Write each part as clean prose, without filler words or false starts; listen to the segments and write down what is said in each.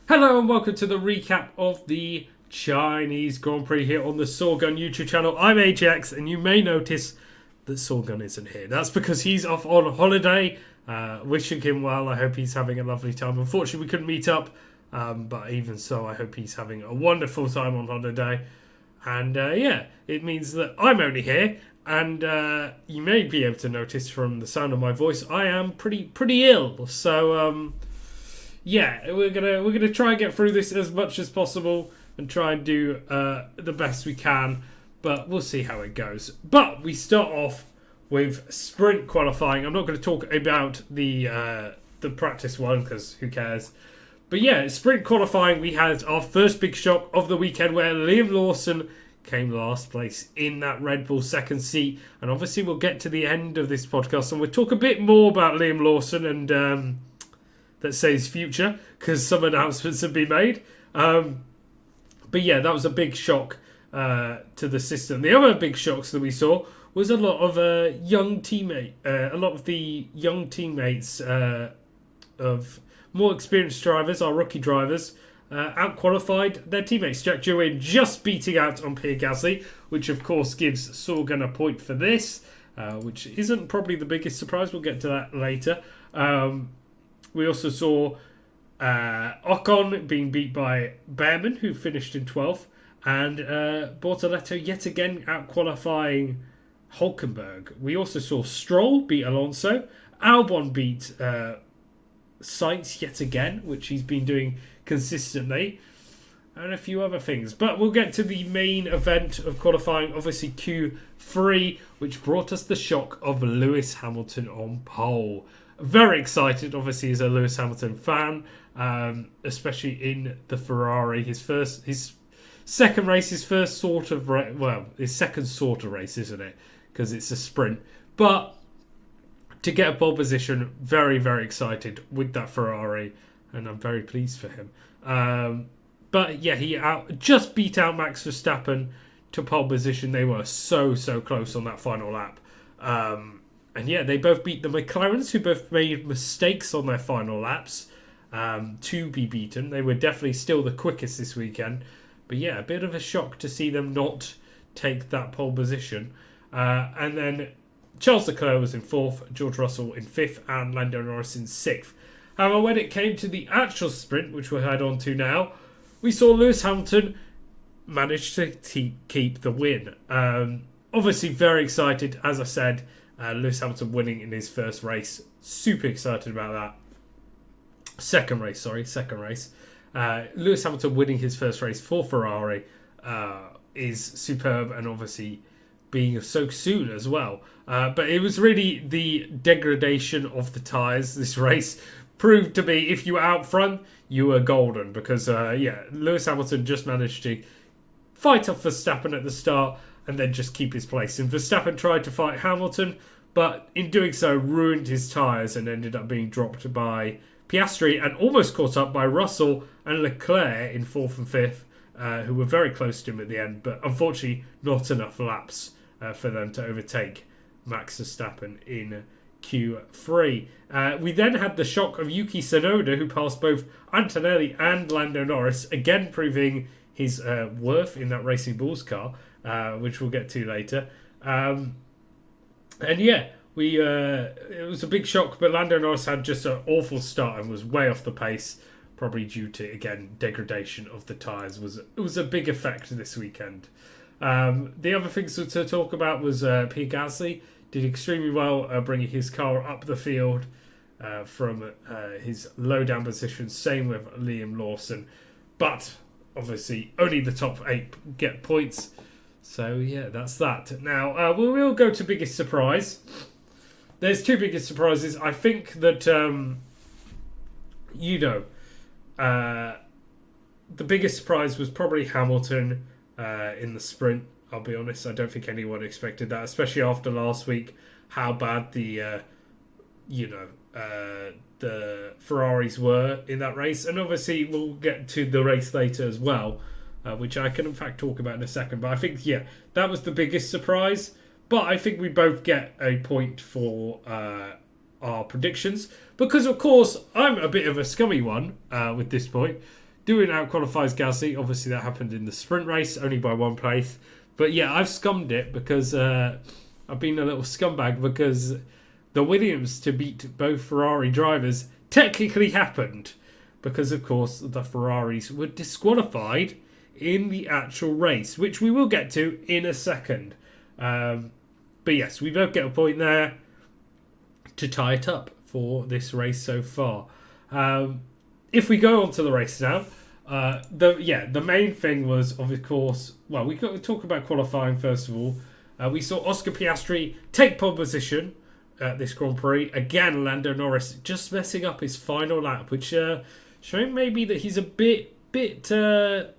Hello and welcome to the recap of the Chinese Grand Prix here on the Sahwgunn YouTube channel. I'm AJX and you may notice that Sahwgunn isn't here. That's because he's off on holiday. Wishing him well. I hope he's having a lovely time. Unfortunately, we couldn't meet up, but even so, I hope he's having a wonderful time on holiday. And it means that I'm only here. And you may be able to notice from the sound of my voice, I am pretty ill. So we're gonna try and get through this as much as possible and try and do the best we can. But we'll see how it goes. But we start off with sprint qualifying. I'm not going to talk about the practice one because who cares. But yeah, sprint qualifying, we had our first big shock of the weekend where Liam Lawson came last place in that Red Bull second seat. And obviously we'll get to the end of this podcast and we'll talk a bit more about Liam Lawson and let's say his future, because some announcements have been made. But yeah, that was a big shock to the system. The other big shocks that we saw was a lot of a lot of the young teammates of more experienced drivers, our rookie drivers, out-qualified their teammates. Jack Doohan just beating out on Pierre Gasly, which of course gives Sahwgunn a point for this, which isn't probably the biggest surprise. We'll get to that later. We also saw Ocon being beat by Behrman, who finished in 12th, and Bortoleto yet again out-qualifying Hulkenberg. We also saw Stroll beat Alonso, Albon beat Sainz yet again, which he's been doing consistently, and a few other things. But we'll get to the main event of qualifying, obviously Q3, which brought us the shock of Lewis Hamilton on pole. Very excited, obviously, as a Lewis Hamilton fan, especially in the Ferrari. His second race, his second sort of race, isn't it? Because it's a sprint. But to get a pole position, very, very excited with that Ferrari, and I'm very pleased for him. But yeah, he just beat out Max Verstappen to pole position. They were so close on that final lap. And yeah, they both beat the McLarens, who both made mistakes on their final laps to be beaten. They were definitely still the quickest this weekend. But yeah, a bit of a shock to see them not take that pole position. And then Charles Leclerc was in 4th, George Russell in 5th, and Lando Norris in 6th. However, when it came to the actual sprint, which we'll head on to now, we saw Lewis Hamilton manage to keep the win. Obviously very excited, as I said. Lewis Hamilton winning in his first race. Super excited about that. Second race. Lewis Hamilton winning his first race for Ferrari is superb, and obviously being so soon as well. But it was really the degradation of the tyres. This race proved to be, if you were out front, you were golden. Because, Lewis Hamilton just managed to fight off Verstappen at the start and then just keep his place. And Verstappen tried to fight Hamilton, but in doing so ruined his tyres and ended up being dropped by Piastri and almost caught up by Russell and Leclerc in 4th and 5th, who were very close to him at the end, but unfortunately not enough laps for them to overtake Max Verstappen in Q3. We then had the shock of Yuki Tsunoda, who passed both Antonelli and Lando Norris, again proving his worth in that Racing Bulls car, which we'll get to later. It was a big shock, but Lando Norris had just an awful start and was way off the pace, probably due to, again, degradation of the tyres. It was a big effect this weekend. The other things to talk about was Pierre Gasly did extremely well bringing his car up the field from his low down position. Same with Liam Lawson. But obviously only the top 8 get points. So yeah, that's that. Now we will go to biggest surprise. There's 2 biggest surprises. I think that the biggest surprise was probably Hamilton in the sprint. I'll be honest, I don't think anyone expected that, especially after last week, how bad the Ferraris were in that race. And obviously we'll get to the race later as well, which I can in fact talk about in a second. But I think, that was the biggest surprise. But I think we both get a point for our predictions. Because, of course, I'm a bit of a scummy one with this point. doing out qualifies Gasly. Obviously, that happened in the sprint race, only by one place. But yeah, I've scummed it because I've been a little scumbag because the Williams to beat both Ferrari drivers technically happened because, of course, the Ferraris were disqualified in the actual race, which we will get to in a second. But yes, we both get a point there to tie it up for this race so far. If we go on to the race now, the main thing was, of course, well, we got to talk about qualifying first of all. We saw Oscar Piastri take pole position at this Grand Prix. Again, Lando Norris just messing up his final lap, which showing maybe that he's a bit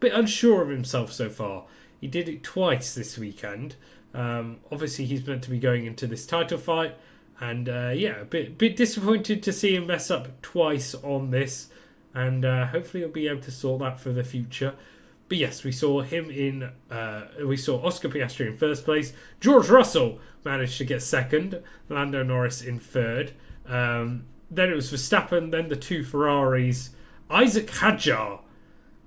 unsure of himself so far. He did it twice this weekend. Obviously, he's meant to be going into this title fight, and a bit disappointed to see him mess up twice on this. And hopefully he'll be able to sort that for the future. But yes, we saw Oscar Piastri in first place. George Russell managed to get second. Lando Norris in third. Then it was Verstappen, then the two Ferraris. Isaac Hadjar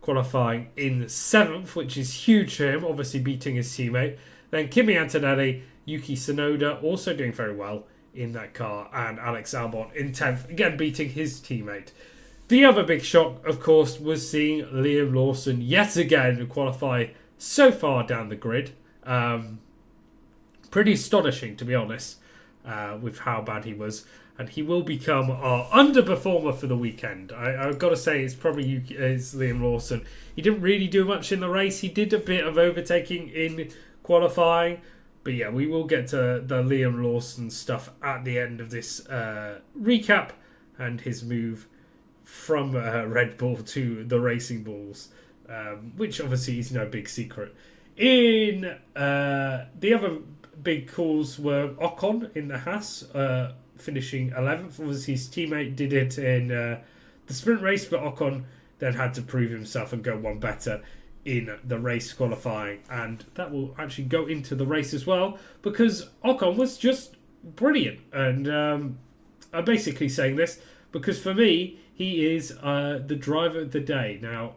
qualifying in seventh, which is huge for him, obviously beating his teammate. Then Kimi Antonelli, Yuki Tsunoda also doing very well in that car. And Alex Albon in 10th, again beating his teammate. The other big shock, of course, was seeing Liam Lawson yet again qualify so far down the grid. Pretty astonishing, to be honest, with how bad he was. And he will become our underperformer for the weekend. I've got to say, it's probably it's Liam Lawson. He didn't really do much in the race. He did a bit of overtaking in qualifying. But yeah, we will get to the Liam Lawson stuff at the end of this recap and his move from Red Bull to the Racing Bulls, which obviously is no big secret. In the other big calls were Ocon in the Haas, finishing 11th. Obviously his teammate did it in the sprint race, but Ocon then had to prove himself and go one better in the race qualifying, and that will actually go into the race as well because Ocon was just brilliant. And I'm basically saying this because for me, he is the driver of the day. Now,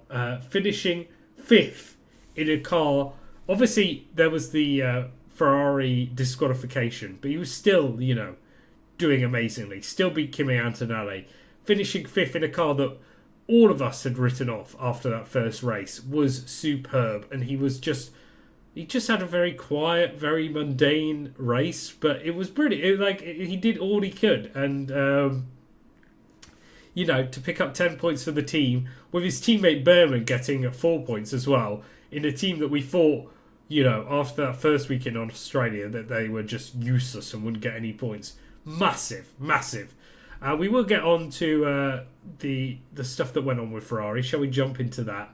finishing 5th in a car. Obviously, there was the Ferrari disqualification, but he was still, doing amazingly. Still beat Kimi Antonelli. Finishing 5th in a car that all of us had written off after that first race was superb. And he just had a very quiet, very mundane race, but it was brilliant. He did all he could. And to pick up 10 points for the team, with his teammate Berman getting 4 points as well, in a team that we thought, after that first weekend on Australia, that they were just useless and wouldn't get any points. Massive. We will get on to the stuff that went on with Ferrari. Shall we jump into that?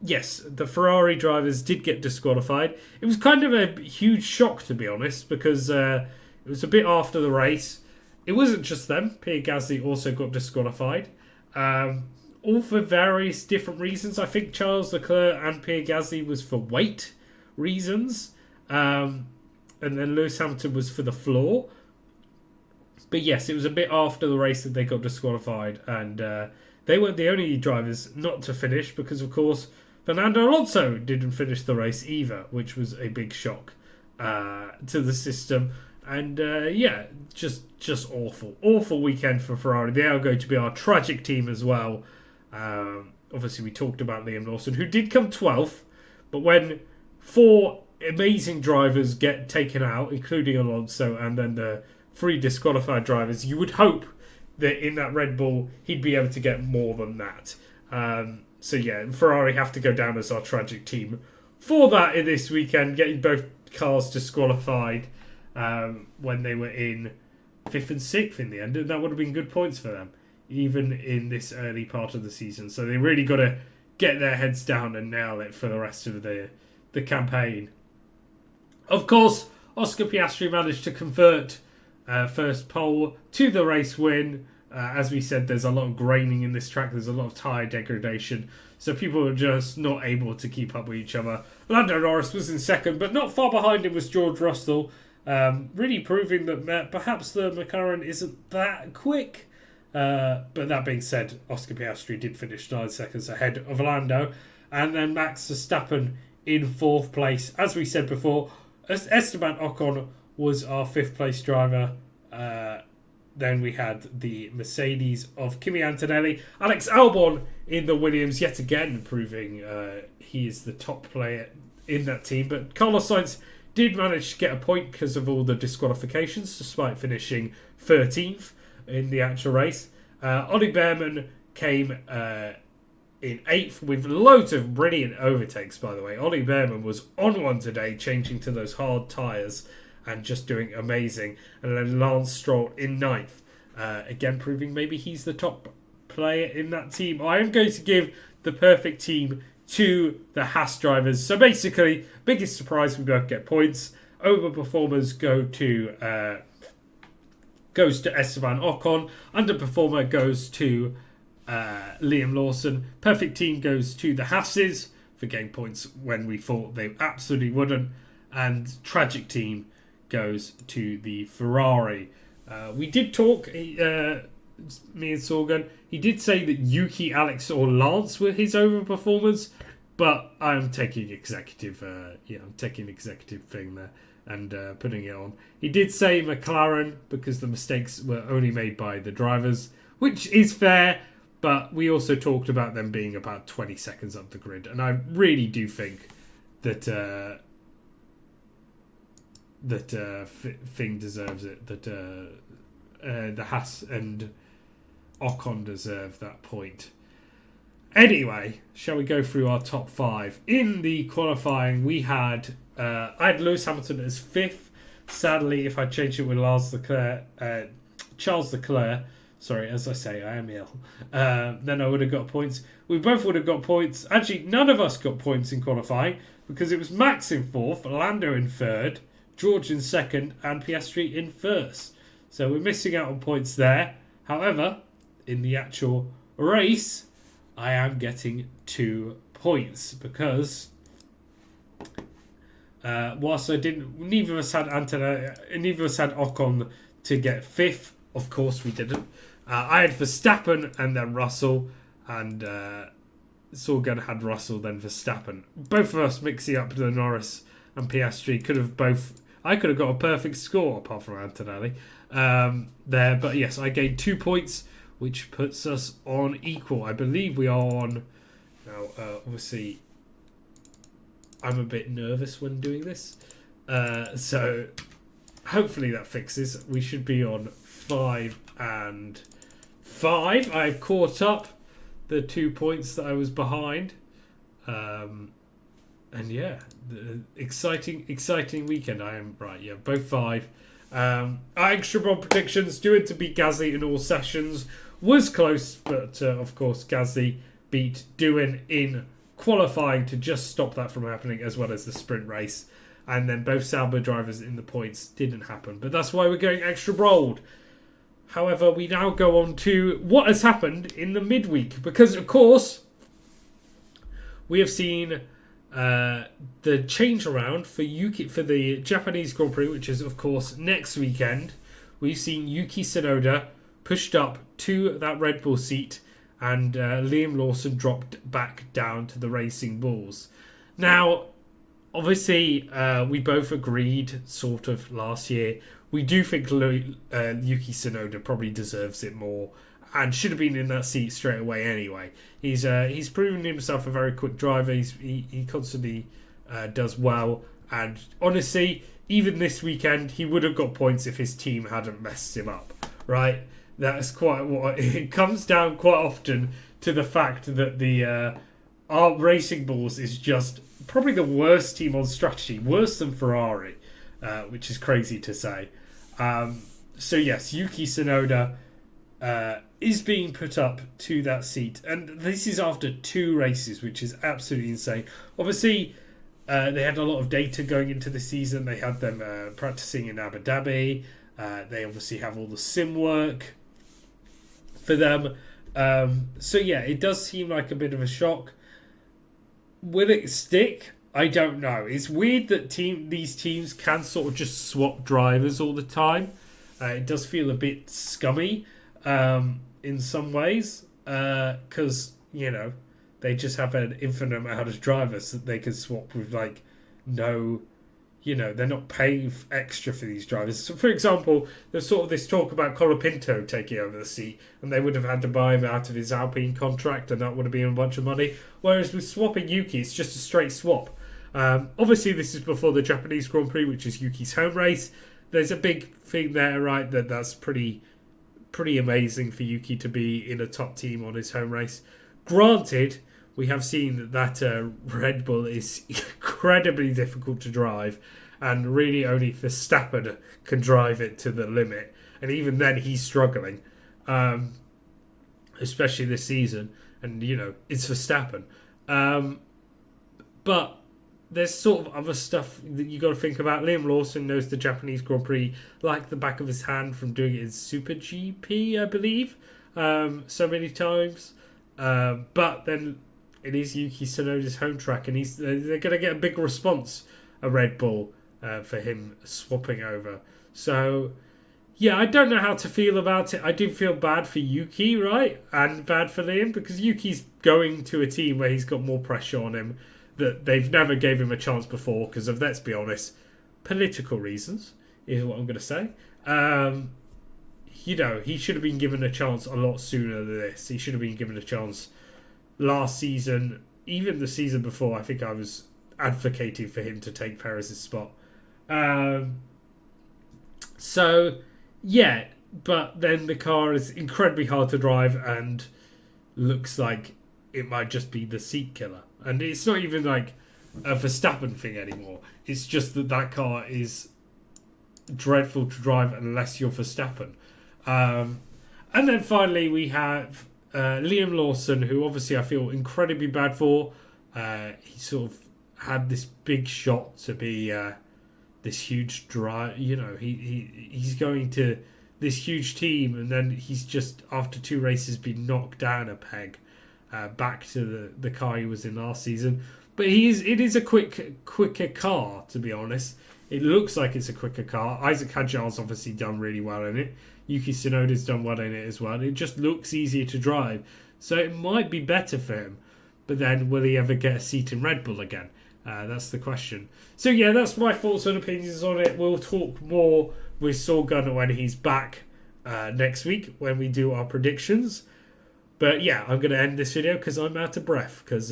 Yes, the Ferrari drivers did get disqualified. It was kind of a huge shock, to be honest, because it was a bit after the race. It wasn't just them. Pierre Gasly also got disqualified. All for various different reasons. I think Charles Leclerc and Pierre Gasly was for weight reasons. And then Lewis Hamilton was for the floor. But yes, it was a bit after the race that they got disqualified. And they weren't the only drivers not to finish because, of course, Fernando Alonso didn't finish the race either, which was a big shock to the system. And just awful weekend for Ferrari. They are going to be our tragic team as well. Obviously, we talked about Liam Lawson, who did come 12th, but when 4 amazing drivers get taken out, including Alonso, and then the 3 disqualified drivers, you would hope that in that Red Bull he'd be able to get more than that. Ferrari have to go down as our tragic team for that in this weekend, getting both cars disqualified. When they were in 5th and 6th in the end, and that would have been good points for them, even in this early part of the season. So they really got to get their heads down and nail it for the rest of the campaign. Of course, Oscar Piastri managed to convert first pole to the race win. As we said, there's a lot of graining in this track. There's a lot of tyre degradation. So people are just not able to keep up with each other. Lando Norris was in second, but not far behind him was George Russell. Really proving that perhaps the McLaren isn't that quick. But that being said, Oscar Piastri did finish 9 seconds ahead of Lando. And then Max Verstappen in 4th place. As we said before, Esteban Ocon was our 5th place driver. Then we had the Mercedes of Kimi Antonelli. Alex Albon in the Williams yet again, proving he is the top player in that team. But Carlos Sainz did manage to get a point because of all the disqualifications, despite finishing 13th in the actual race. Ollie Behrman came in 8th with loads of brilliant overtakes, by the way. Ollie Behrman was on one today, changing to those hard tyres and just doing amazing. And then Lance Stroll in 9th. Again, proving maybe he's the top player in that team. I am going to give the perfect team to the Haas drivers. So basically, biggest surprise, we both get points. Overperformers goes to Esteban Ocon. Underperformer goes to Liam Lawson. Perfect team goes to the Haases for getting points when we thought they absolutely wouldn't. And tragic team goes to the Ferrari. We did talk, me and Sahwgunn. He did say that Yuki, Alex, or Lance were his overperformers, but I'm taking executive. I'm taking executive thing there and putting it on. He did say McLaren because the mistakes were only made by the drivers, which is fair. But we also talked about them being about 20 seconds up the grid, and I really do think that thing deserves it. That the Haas and Ocon deserve that point. Anyway, shall we go through our top 5? In the qualifying, we had I had Lewis Hamilton as 5th. Sadly, if I changed it with Charles Leclerc, sorry, as I say, I am ill. Then I would have got points. We both would have got points. Actually, none of us got points in qualifying because it was Max in 4th, Lando in 3rd, George in 2nd, and Piastri in 1st. So we're missing out on points there. However, in the actual race, I am getting 2 points because whilst I didn't, neither of us had Ocon to get 5th. Of course, we didn't. I had Verstappen and then Russell, and Sahwgunn had Russell then Verstappen. Both of us mixing up the Norris and Piastri I could have got a perfect score apart from Antonelli there, but yes, I gained 2 points, which puts us on equal. I believe we are on now. Obviously, I'm a bit nervous when doing this, so hopefully that fixes. We should be on 5 and 5. I've caught up the 2 points that I was behind. And yeah, the exciting weekend. I am right. Yeah, both 5. Our extra ball predictions doing to beat Gasly in all sessions was close, but of course Gasly beat Doohan in qualifying to just stop that from happening, as well as the sprint race. And then both Sauber drivers in the points didn't happen, but that's why we're going extra bold. However, we now go on to what has happened in the midweek, because of course we have seen the change around for the Japanese Grand Prix, which is of course next weekend. We've seen Yuki Tsunoda pushed up to that Red Bull seat, and Liam Lawson dropped back down to the Racing Bulls. Now, obviously, we both agreed sort of last year. We do think Yuki Tsunoda probably deserves it more and should have been in that seat straight away anyway. He's proven himself a very quick driver. He constantly does well. And honestly, even this weekend, he would have got points if his team hadn't messed him up, right? That's quite what it comes down quite often to, the fact that our Racing Bulls is just probably the worst team on strategy, worse than Ferrari, which is crazy to say. So yes, Yuki Tsunoda is being put up to that seat, and this is after 2 races, which is absolutely insane. Obviously, they had a lot of data going into the season. They had them practicing in Abu Dhabi. They obviously have all the sim work for them. So yeah, it does seem like a bit of a shock. Will it stick? I don't know. It's weird that these teams can sort of just swap drivers all the time. It does feel a bit scummy. in some ways, because they just have an infinite amount of drivers that they can swap with, like, no, they're not paying extra for these drivers. So, for example, there's sort of this talk about Colapinto taking over the seat, and they would have had to buy him out of his Alpine contract, and that would have been a bunch of money. Whereas with swapping Yuki, it's just a straight swap. Obviously, this is before the Japanese Grand Prix, which is Yuki's home race. There's a big thing there, right? That's pretty amazing for Yuki to be in a top team on his home race. Granted, we have seen that Red Bull is incredibly difficult to drive, and really only Verstappen can drive it to the limit. And even then, he's struggling, especially this season. And, it's Verstappen. But there's sort of other stuff that you got to think about. Liam Lawson knows the Japanese Grand Prix like the back of his hand from doing it in Super GP, I believe, so many times. But then it is Yuki Tsunoda's home track, and they're going to get a big response, a Red Bull, for him swapping over. So, yeah, I don't know how to feel about it. I do feel bad for Yuki, right? And bad for Liam, because Yuki's going to a team where he's got more pressure on him that they've never gave him a chance before because of, let's be honest, political reasons, is what I'm going to say. He should have been given a chance a lot sooner than this. He should have been given a chance last season, even the season before. I think I was advocating for him to take Perez's spot. So, yeah, but then the car is incredibly hard to drive and looks like it might just be the seat killer. And it's not even like a Verstappen thing anymore. It's just that car is dreadful to drive unless you're Verstappen. And then finally we have Liam Lawson, who obviously I feel incredibly bad for. He sort of had this big shot to be this huge drive. He's going to this huge team, and then he's just, after 2 races, been knocked down a peg back to the car he was in last season. But it is a quicker car, to be honest. It looks like it's a quicker car. Isaac Hadjar's obviously done really well in it. Yuki Tsunoda's done well in it as well. It just looks easier to drive. So it might be better for him. But then, will he ever get a seat in Red Bull again? That's the question. So yeah, that's my thoughts and opinions on it. We'll talk more with Sahwgunn when he's back next week when we do our predictions. But yeah, I'm going to end this video because I'm out of breath. Because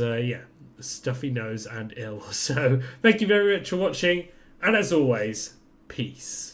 stuffy nose and ill. So thank you very much for watching. And as always, peace.